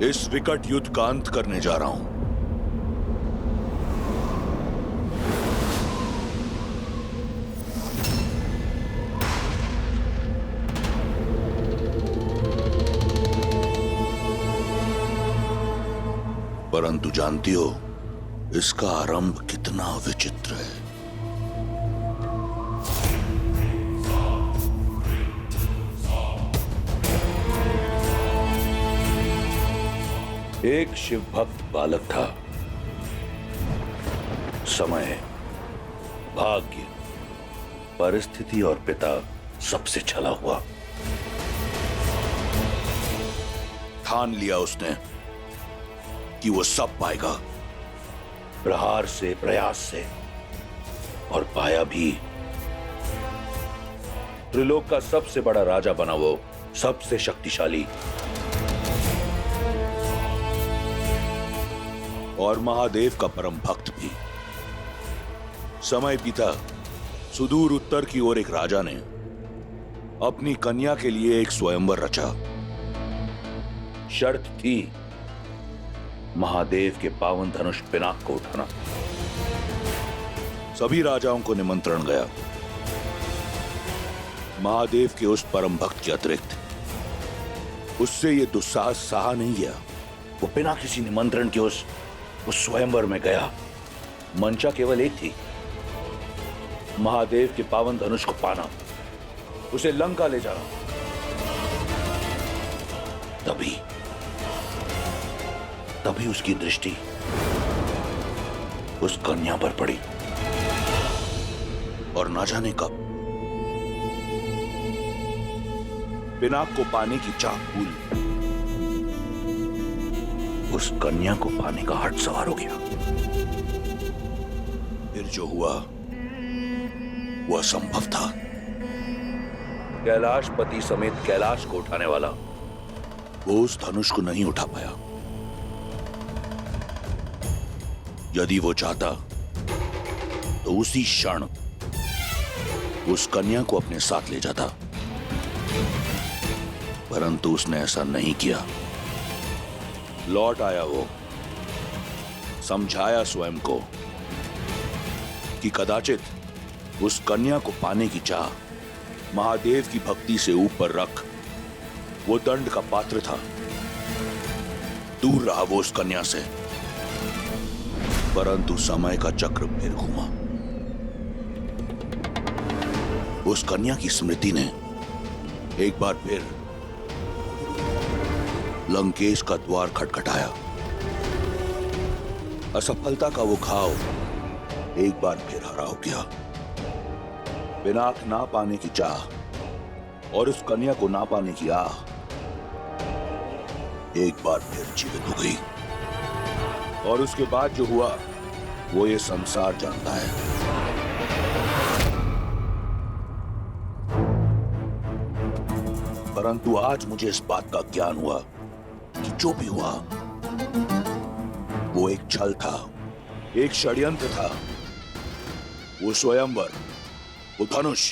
इस विकट युद्ध का अंत करने जा रहा हूं। परंतु जानती हो इसका आरंभ कितना विचित्र है। एक शिव भक्त बालक था। समय, भाग्य, परिस्थिति और पिता सबसे छला हुआ। ठान लिया उसने कि वो सब पाएगा, प्रहार से, प्रयास से, और पाया भी। त्रिलोक का सबसे बड़ा राजा बना वो, सबसे शक्तिशाली और महादेव का परम भक्त भी। समय बीता, सुदूर उत्तर की ओर एक राजा ने अपनी कन्या के लिए एक स्वयंवर रचा। शर्त थी महादेव के पावन धनुष पिनाक को उठाना। सभी राजाओं को निमंत्रण गया, महादेव के उस परम भक्त के अतिरिक्त। उससे यह दुस्साहस सहा नहीं गया। वो बिना किसी निमंत्रण के उस स्वयंवर में गया। मंशा केवल एक थी, महादेव के पावन धनुष को पाना, उसे लंका ले जाना। तभी उसकी दृष्टि उस कन्या पर पड़ी, और ना जाने कब पिनाक को पाने की चाह भूल उस कन्या को पाने का हट सवार हो गया। फिर जो हुआ वो असंभव था। कैलाशपति समेत कैलाश को उठाने वाला वो उस धनुष को नहीं उठा पाया। यदि वो चाहता तो उसी क्षण उस कन्या को अपने साथ ले जाता, परंतु उसने ऐसा नहीं किया। लौट आया वो, समझाया स्वयं को कि कदाचित उस कन्या को पाने की चाह महादेव की भक्ति से ऊपर रख वो दंड का पात्र था। दूर रहा वो उस कन्या से, परंतु समय का चक्र फिर घूमा। उस कन्या की स्मृति ने एक बार फिर लंकेश का द्वार खटखटाया। असफलता का वो घाव एक बार फिर हरा हो गया। पिनाक ना पाने की चाह और उस कन्या को ना पाने की आह एक बार फिर जीवित हो गई। और उसके बाद जो हुआ वो ये संसार जानता है। परंतु आज मुझे इस बात का ज्ञान हुआ कि जो भी हुआ वो एक छल था, एक षड्यंत्र था। वो स्वयंवर, वो धनुष,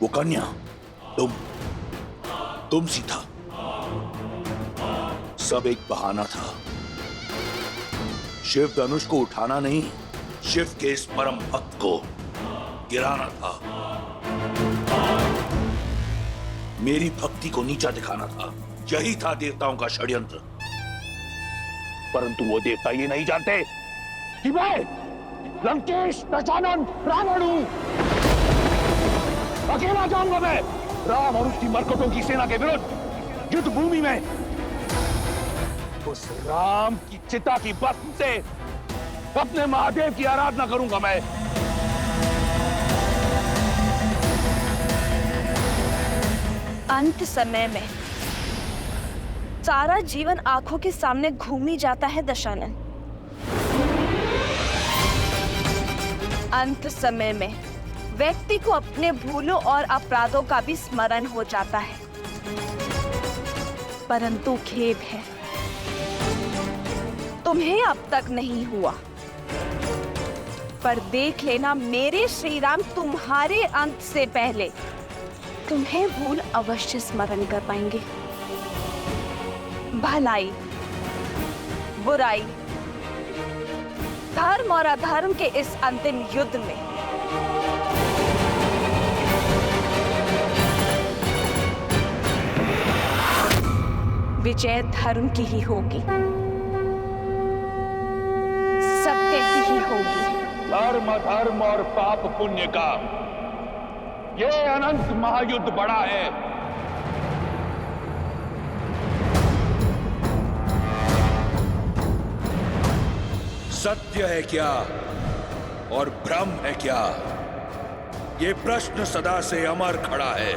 वो कन्या तुम सी था। सब एक बहाना था। शिव धनुष को उठाना नहीं, शिव के इस परम भक्त को गिराना था। मेरी भक्ति को नीचा दिखाना था। यही था देवताओं का षड्यंत्र। परंतु वो देवता ये नहीं जानते कि मैं लंकेश दशानन रावण हूं। अकेला जाऊंगा मैं राम और उसकी मरकटों की सेना के विरुद्ध युद्ध भूमि में। उस राम की चिता की भस्म से अपने महादेव की आराधना करूंगा मैं। अंत समय में सारा जीवन आंखों के सामने घूमी जाता है दशानन। अंत समय में व्यक्ति को अपने भूलों और अपराधों का भी स्मरण हो जाता है। परंतु खेद है, तुम्हें अब तक नहीं हुआ। पर देख लेना, मेरे श्री राम तुम्हारे अंत से पहले तुम्हें भूल अवश्य स्मरण कर पाएंगे। भलाई, बुराई, धर्म और अधर्म के इस अंतिम युद्ध में विजय धर्म की ही होगी, सत्य की ही होगी। धर्म अधर्म और पाप पुण्य का ये अनंत महायुद्ध बड़ा है। सत्य है क्या और भ्रम है क्या, ये प्रश्न सदा से अमर खड़ा है।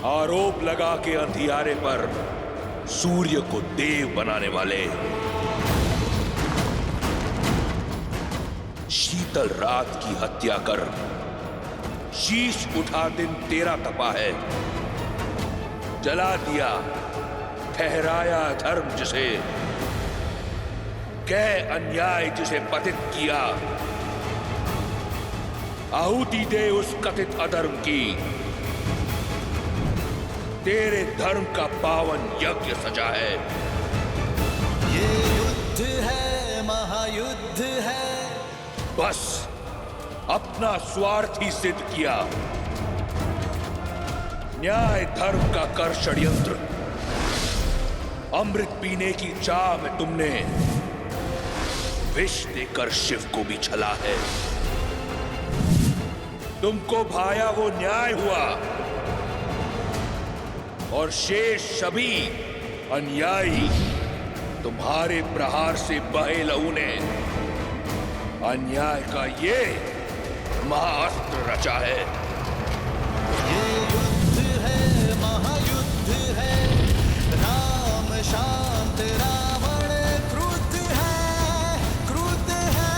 आरोप लगा के अंधियारे पर सूर्य को देव बनाने वाले, शीतल रात की हत्या कर शीश उठा दिन तेरा तपा है। जला दिया ठहराया धर्म जिसे, कह अन्याय जिसे पतित किया। आहुति दे उस कथित अधर्म की, तेरे धर्म का पावन यज्ञ सजा है। ये युद्ध है, महायुद्ध है। बस अपना स्वार्थ ही सिद्ध किया। न्याय धर्म का कर षड्यंत्र, अमृत पीने की चाह में तुमने विष देकर शिव को भी छला है। तुमको भाया वो न्याय हुआ और शेष सभी अन्यायी तुम्हारे प्रहार से बहे लहू ने अन्याय का ये महाअस्त्र रचा है। ये युद्ध है, महायुद्ध है। राम शांत, रावण क्रुद्ध है, क्रुद्ध है।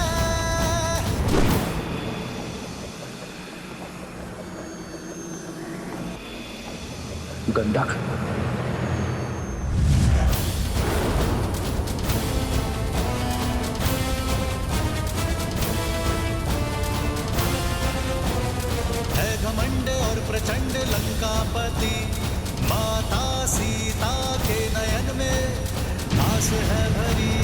गंधक, है घमंड और प्रचंड लंकापति, माता सीता के नयन में आस है भरी।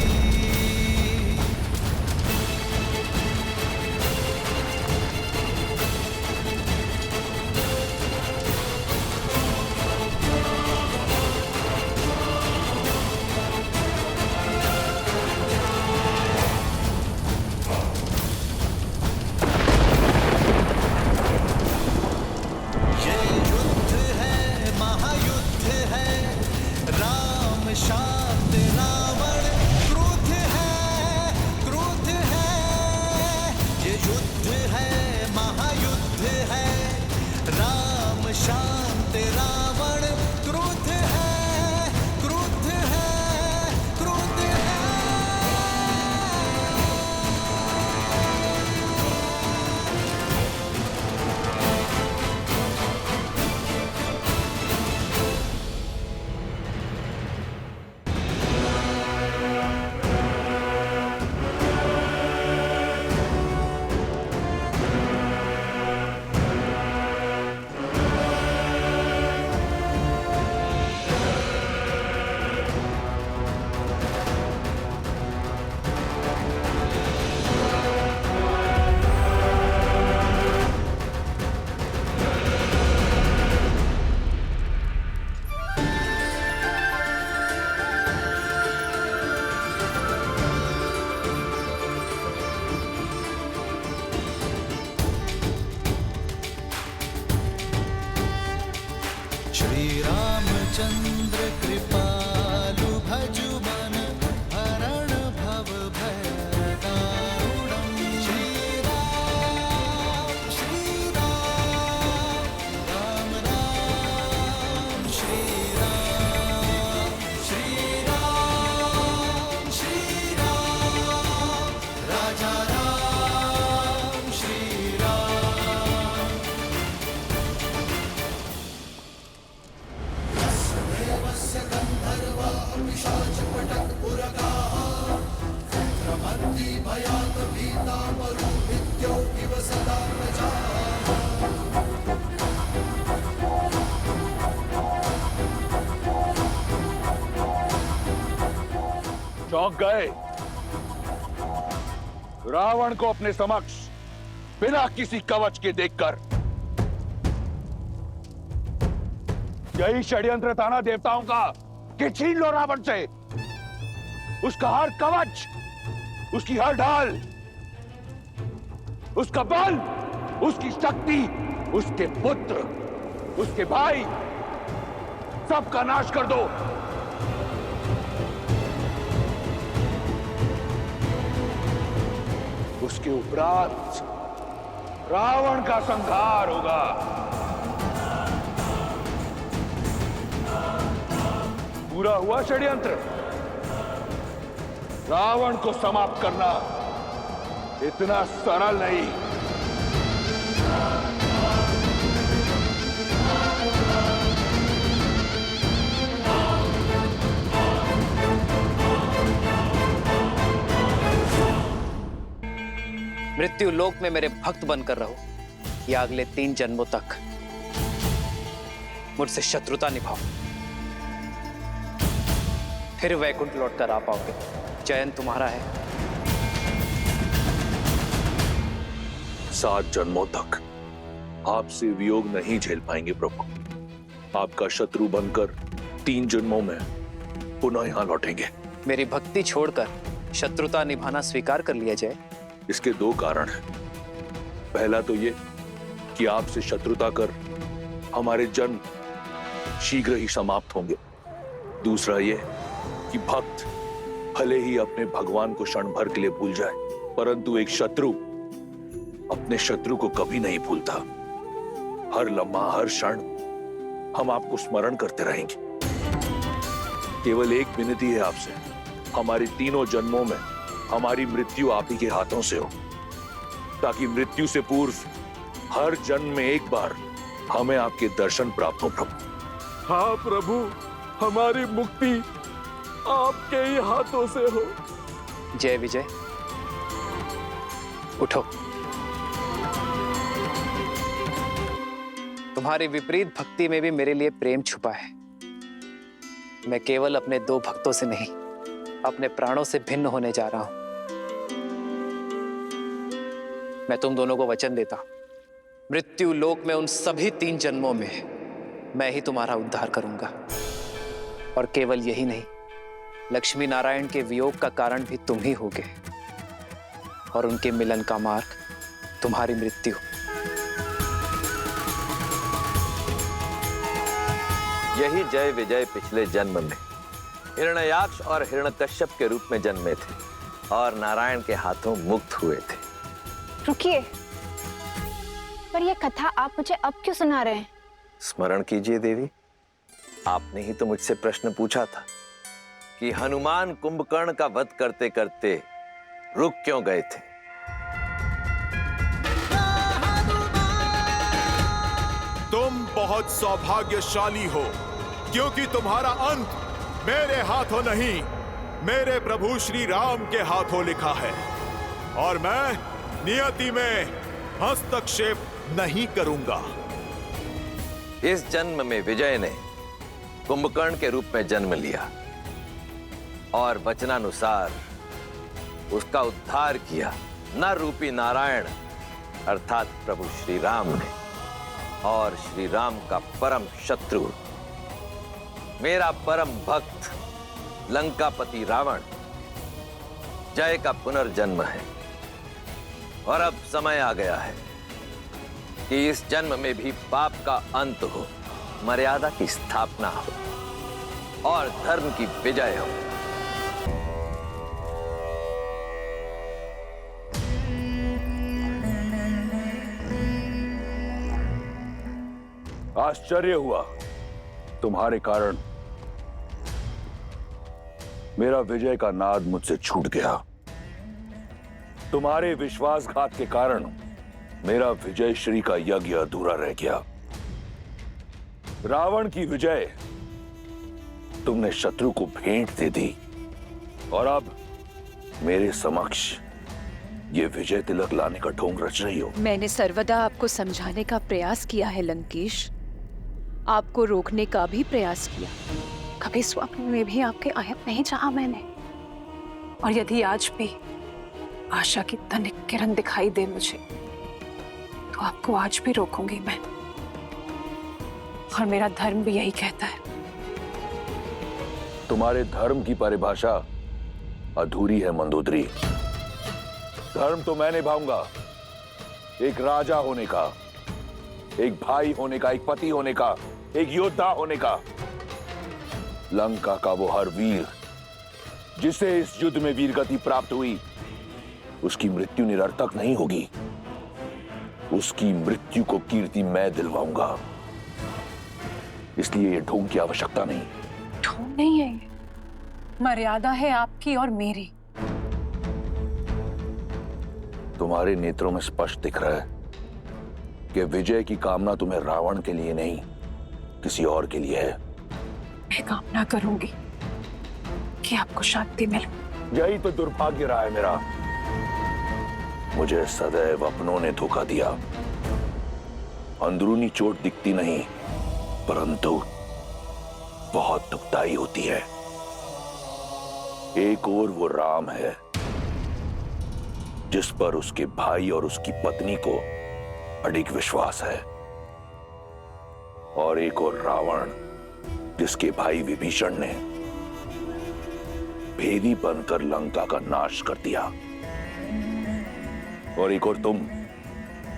शांत, रावण क्रुद्ध है, क्रुद्ध है। ये युद्ध है, महायुद्ध है। राम शांत, रावण क्रुद्ध है, क्रुद्ध है, क्रुद्ध है। श्री रामचंद्र कृपालु भजु मन हरण भव भय दारुणम्। श्री राम, राम राम, श्री राम, श्री राम, राजा राम, श्री राम। चौंक गए? रावण को अपने समक्ष बिना किसी कवच के देखकर। यही षड्यंत्र था ना देवताओं का कि छीन लो रावण से उसका हर कवच, उसकी हर ढाल, उसका बल, उसकी शक्ति, उसके पुत्र, उसके भाई, सबका नाश कर दो। उसके उपरांत रावण का संहार होगा। पूरा हुआ षड्यंत्र। रावण को समाप्त करना इतना सरल नहीं। मृत्यु लोक में मेरे भक्त बनकर रहो या अगले 3 जन्मों तक मुझसे शत्रुता निभाओ, फिर वैकुंठ लौटकर आ पाओगे। चयन तुम्हारा है। 7 जन्मों तक आपसे वियोग नहीं झेल पाएंगे प्रभु। आपका शत्रु बनकर 3 जन्मों में पुनः यहां लौटेंगे। मेरी भक्ति छोड़कर शत्रुता निभाना स्वीकार कर लिया जाए। इसके 2 कारण हैं। पहला तो ये कि आपसे शत्रुता कर हमारे जन्म शीघ्र ही समाप्त होंगे। दूसरा ये कि भक्त भले ही अपने भगवान को क्षण भर के लिए भूल जाए, परंतु एक शत्रु अपने शत्रु को कभी नहीं भूलता। हर लम्हा, हर क्षण हम आपको स्मरण करते रहेंगे। केवल एक विनती है आपसे, हमारे 3 जन्मों में हमारी मृत्यु आप ही के हाथों से हो, ताकि मृत्यु से पूर्व हर जन्म में एक बार हमें आपके दर्शन प्राप्त हो प्रभु। हाँ प्रभु, हमारी मुक्ति आपके ही हाथों से हो। जय विजय, उठो। तुम्हारी विपरीत भक्ति में भी मेरे लिए प्रेम छुपा है। मैं केवल अपने 2 भक्तों से नहीं, अपने प्राणों से भिन्न होने जा रहा हूं। मैं तुम दोनों को वचन देता हूं, मृत्यु लोक में उन सभी 3 जन्मों में मैं ही तुम्हारा उद्धार करूंगा। और केवल यही नहीं, लक्ष्मी नारायण के वियोग का कारण भी तुम ही होगे, और उनके मिलन का मार्ग तुम्हारी मृत्यु। यही जय विजय पिछले जन्म में हिरण्याक्ष और हिरण्यकश्यप के रूप में जन्मे थे और नारायण के हाथों मुक्त हुए थे। रुकिए, पर यह कथा आप मुझे अब क्यों सुना रहे हैं? स्मरण कीजिए देवी, आपने ही तो मुझसे प्रश्न पूछा था कि हनुमान कुंभकर्ण का वध करते करते रुक क्यों गए थे। तुम बहुत सौभाग्यशाली हो, क्योंकि तुम्हारा अंत मेरे हाथों नहीं, मेरे प्रभु श्री राम के हाथों लिखा है, और मैं नियति में हस्तक्षेप नहीं करूंगा। इस जन्म में विजय ने कुंभकर्ण के रूप में जन्म लिया और वचनानुसार उसका उद्धार किया नर रूपी नारायण अर्थात प्रभु श्री राम ने। और श्री राम का परम शत्रु, मेरा परम भक्त लंकापति रावण, जय का पुनर्जन्म है। और अब समय आ गया है कि इस जन्म में भी पाप का अंत हो, मर्यादा की स्थापना हो और धर्म की विजय हो। आश्चर्य हुआ, तुम्हारे कारण मेरा विजय का नाद मुझसे छूट गया। तुम्हारे विश्वासघात के कारण मेरा विजय श्री का यज्ञ अधूरा रह गया। रावण की विजय तुमने शत्रु को भेंट दे दी, और अब मेरे समक्ष ये विजय तिलक लाने का ढोंग रच रही हो। मैंने सर्वदा आपको समझाने का प्रयास किया है लंकेश, आपको रोकने का भी प्रयास किया। कभी स्वप्न में भी आपके आयत नहीं चाहा मैंने, और यदि आज भी आशा की तनिक किरण दिखाई दे मुझे, तो आपको आज भी रोकूंगी मैं। और मेरा धर्म भी यही कहता है। तुम्हारे धर्म की परिभाषा अधूरी है मंदोदरी। धर्म तो मैं निभाऊंगा, एक राजा होने का, एक भाई होने का, एक पति होने का, एक योद्धा होने का। लंका का वो हर वीर जिसे इस युद्ध में वीरगति प्राप्त हुई, उसकी मृत्यु निरर्थक नहीं होगी। उसकी मृत्यु को कीर्ति मैं दिलवाऊंगा। इसलिए ये ढोंग की आवश्यकता नहीं। ढोंग नहीं है ये, मर्यादा है आपकी और मेरी। तुम्हारे नेत्रों में स्पष्ट दिख रहा है कि विजय की कामना तुम्हें रावण के लिए नहीं, किसी और के लिए है। मैं कामना करूंगी कि आपको शांति मिले। यही तो दुर्भाग्य रहा है मेरा। मुझे सदैव अपनों ने धोखा दिया। अंदरूनी चोट दिखती नहीं, परंतु बहुत दुखदाई होती है। एक ओर वो राम है जिस पर उसके भाई और उसकी पत्नी को अडिग विश्वास है, और एक और रावण जिसके भाई विभीषण ने भेदी बनकर लंका का नाश कर दिया, और एक और तुम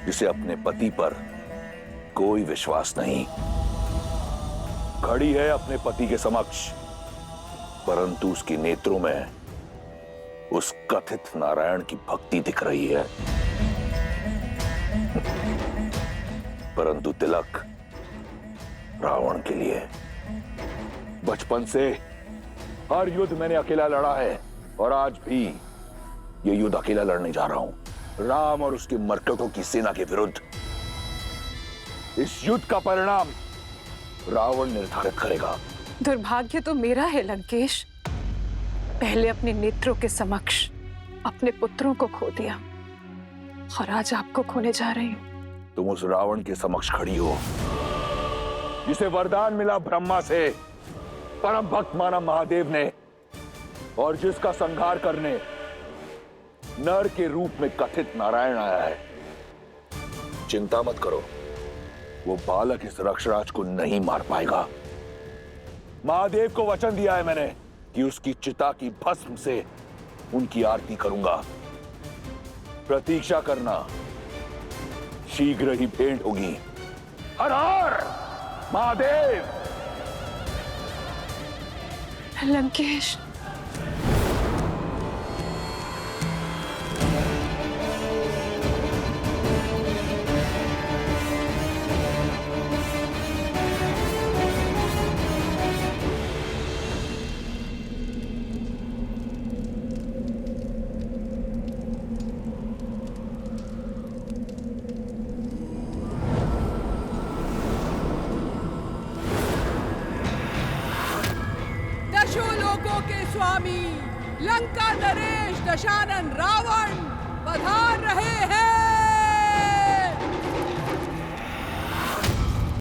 जिसे अपने पति पर कोई विश्वास नहीं। खड़ी है अपने पति के समक्ष, परंतु उसके नेत्रों में उस कथित नारायण की भक्ति दिख रही है। परंतु तिलक रावण के लिए। बचपन से हर युद्ध मैंने अकेला लड़ा है, और आज भी ये युद्ध अकेला लड़ने जा रहा हूं, राम और उसके मर्कटों की सेना के विरुद्ध। इस युद्ध का परिणाम रावण निर्धारित करेगा। दुर्भाग्य तो मेरा है लंकेश। पहले अपने नेत्रों के समक्ष अपने पुत्रों को खो दिया, और आज आपको खोने जा रही हूं। तुम उस रावण के समक्ष खड़ी हो जिसे वरदान मिला ब्रह्मा से, परम भक्त माना महादेव ने, और जिसका संहार करने नर के रूप में कथित नारायण आया है। चिंता मत करो, वो बालक इस रक्षराज को नहीं मार पाएगा। महादेव को वचन दिया है मैंने कि उसकी चिता की भस्म से उनकी आरती करूंगा। प्रतीक्षा करना, शीघ्र ही भेंट होगी। हर हर महादेव। लंकेश, दशों लोकों के स्वामी लंका नरेश दशानन रावण पधार।